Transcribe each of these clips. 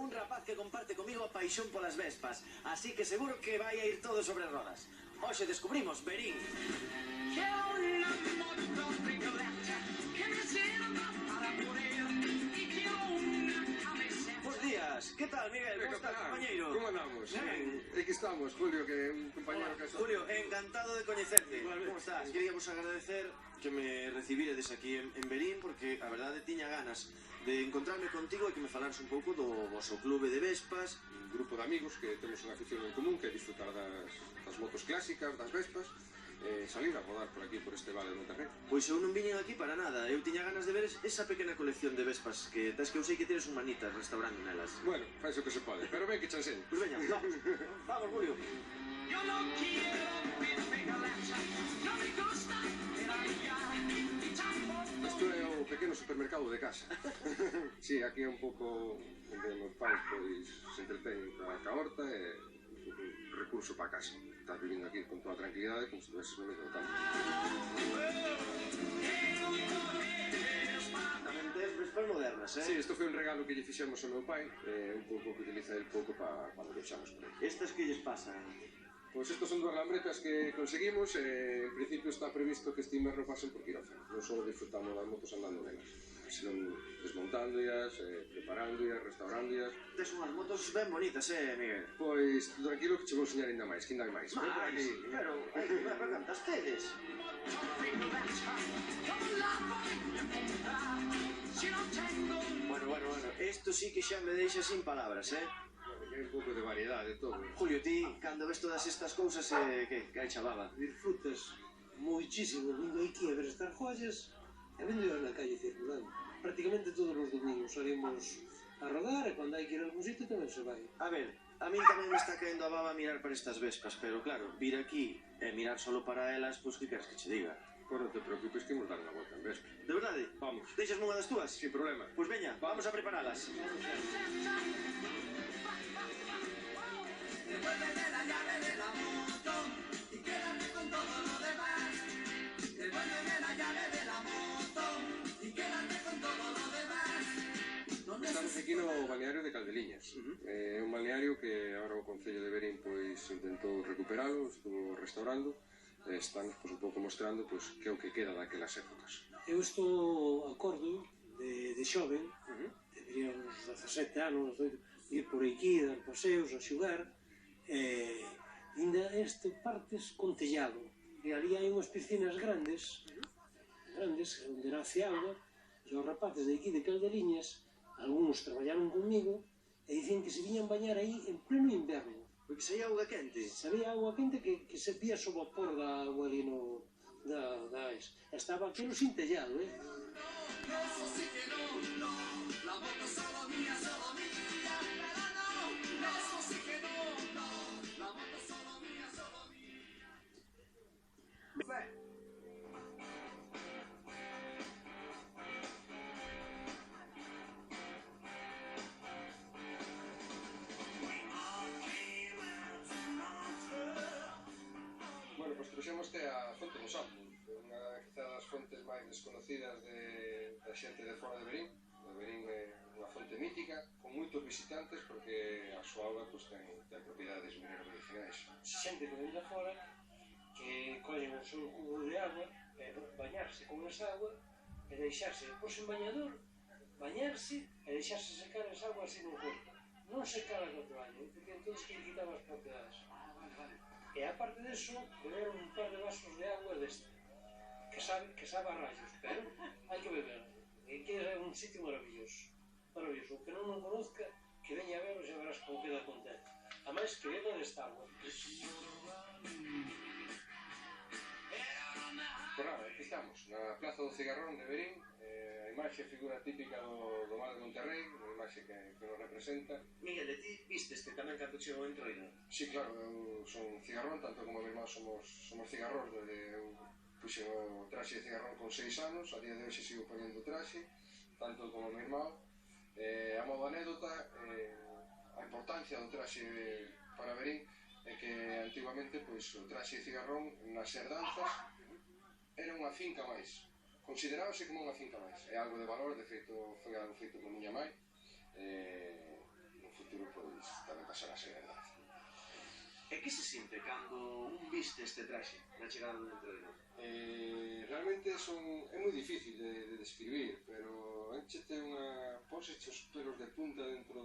un rapaz que comparte comigo a paixón polas vespas, así que seguro que vai a ir todo sobre rodas. Hoxe descubrimos Verín. Bos días, que tal, Miguel? Como estás, compañeiro? Como andamos? Aquí estamos, Julio, que é un compañero que... Julio, encantado de coñecerte. Como estás? Queríamos agradecer que me recibiredes aquí en Verín, porque a verdade tiña ganas de encontrarme contigo e que me falaras un pouco do vosso clube de vespas. Un grupo de amigos que temos unha afición en común, que é disfrutar das motos clásicas, das vespas, salir a rodar por aquí, por este vale de Monterrey. Pois eu non viñen aquí para nada. Eu tiña ganas de ver esa pequena colección de vespas que tes, que eu sei que tienes un manitas restaurando nelas. Bueno, faz o que se pode, pero ven que che enseño. Pois veña, vamos. Vamos, Julio. Isto é o pequeno supermercado de casa. Sí, aquí é un pouco onde meus pais pois se entreteñen ca horta e un recurso para casa. Estás vivindo aquí con toda a tranquilidade como se estuveses no medio do campo. Tamén tes vespas modernas, Sí, isto foi un regalo que lle fixemos ao meu pai, un pouco que utiliza el pouco para cando viaxamos por aí. Estas que lles pasan? Pois estos son dúas lambretas que conseguimos e en principio está previsto que este inverno pasen por quirófano. Non só disfrutamos das motos andando nelas, senón desmontándolas, preparándolas, restaurándolas. Tes unhas motos ben bonitas, Miguel? Pois tranquilo que che vou enseñar ainda máis, que ainda hai máis. Pero, para cantas tedes? Bueno, isto sí que xa me deixa sin palabras, Hai un pouco de variedade, todo. Julio, ti, cando ves todas estas cousas, que hai chababa? Disfrutas muchísimo vindo aquí a ver estas joyas e vendo na calle circulando. Prácticamente todos os domingos salimos a rodar e cando hai que ir a algún sitio tamén se vai. A ver, a min tamén me está caendo a baba mirar para estas vespas, pero claro, vir aquí e mirar solo para elas, pois que queres que che diga? Pois non te preocupes que imos dar unha volta en vespa. De verdade? Vamos. Deixasme unha das túas? Sin problema. Pois veña, vamos a preparalas. Devuélveme la llave de la moto y quédate con todo lo demás. Devuélveme la llave de la moto y quédate con todo lo demás. Estamos aquí no balneario de Caldeliñas. É un balneario que agora o Concello de Verín pois intentou recuperalo, estuvo restaurando e estamos pois, un pouco mostrando pois, que é o que queda daquelas épocas. Eu estou acordo de xoven, tendría uns 17 anos, ir por aquí, dar paseos, a xugar, e ainda este partes con tellado. E ali hai unhas piscinas grandes, onde nace auga, e os rapaces de aquí de Caldeliñas, algúns traballaron conmigo, e dicen que se viñan bañar aí en pleno inverno. Porque se hai auga quente. Sabía auga quente que se vía o vapor da auga ali da AES. Estaba aquilo sin tellado, Eso sí que no, la moto solo mía, pero no, eso sí que no, la moto solo mía, Bueno, pois trouxemoste a fonte do Sampo, unha quizá das fontes máis desconocidas da xente de fora de Verín. Verín é unha fonte mítica, con moitos visitantes, porque a súa auga pois, ten propiedades mineras medicinais. xente que ven de fora que collen o seu cubo de agua e bañarse con esa agua e deixarse pos en bañador, bañarse e deixarse secar esa agua así no corpo. Non secar a outro año, porque entón que quitaba as propiedades. E aparte deso, beber un par de vasos de agua deste, que sabe a rayos, pero hai que beber. E que é un sitio maravilloso. Maravilloso. O que non conozca, que veña a ver, xa verás como queda contento. A máis que beba desta agua. Pois nada, aquí estamos, na Plaza do Cigarrón de Verín, a imaxe figura típica do Mar de Monterrey, unha imaxe que nos representa. Miguel, de ti vistes tamén cando chegou o Entroido? Sí, claro, eu son cigarrón, tanto como meu irmán somos cigarrós, desde eu puxen o traxe de cigarrón con 6 anos, a día de hoxe sigo ponendo traxe, tanto como meu irmán. A modo anécdota, a importancia do traxe para Verín é que antiguamente pois, o traxe de cigarrón nas herdanzas era unha finca máis, considerábase como unha finca máis, é algo de valor, de feito foi algo feito con miña mãe, no será verdade. E que se sinte cando un viste este traxe na chegada do entroido? Realmente é moi difícil de describir, pero enchete póseche os pelos de punta dentro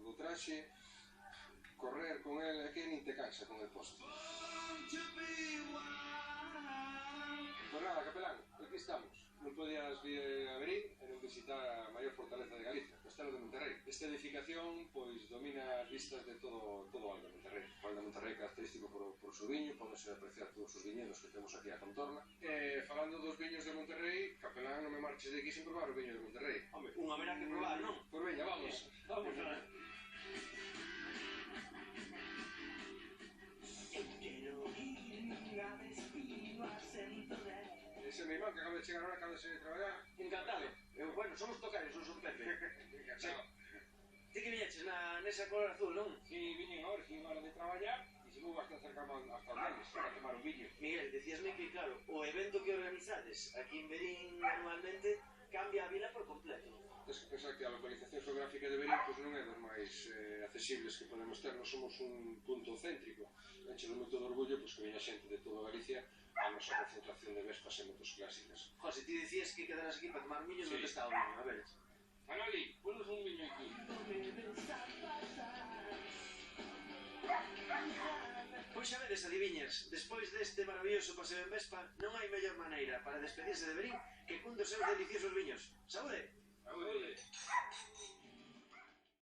do traxe, correr con el, é que nin te cansa con el posto. Pois nada, capelán, aquí estamos. Non podías vir a Verín e non visitar a maior fortaleza de Galicia, o Castelo de Monterrey. Esta edificación pois domina as vistas de todo o Val de Monterrey. O Val de Monterrey é característico por o seu viño, podese apreciar todos os viñedos que temos aquí a contorna. Falando dos viños de Monterrey, capelán, non me marches de aquí sin probar o viño de Monterrey. Home, unha haberá que probar, non? Pois veña, vamos. Vamos a ver. Ese é mi irmán que acaba de chegar ahora, acaba de traballar. Encantado. Bueno, somos tocarios, non son Pepe. Encantado. Ti que viñeches nesa cor azul, non? Si viñen ahora, si hora de traballar, e se vou hasta acercarme hasta os nenes para tomar un viño. Miguel, decíasme que, claro, o evento que organizades aquí en Verín anualmente cambia a vila por completo. Tens que pensar que a localización geográfica de Verín pois non é dos máis accesibles que podemos ter, non somos un punto céntrico. Enchemos moito de orgullo pois que veña xente de toda Galicia a nosa concentración de vespas e motos clásicas. José, ti decías que quedarás aquí para tomar un viño, Sí. onde está o viño? A ver. Anali, ponos un viño aquí. Pois xa vedes, adiviñas, despois deste maravilloso paseo en Vespa, non hai mellor maneira para despedirse de Verín que cun dos seus deliciosos viños. Saúde! Saúde.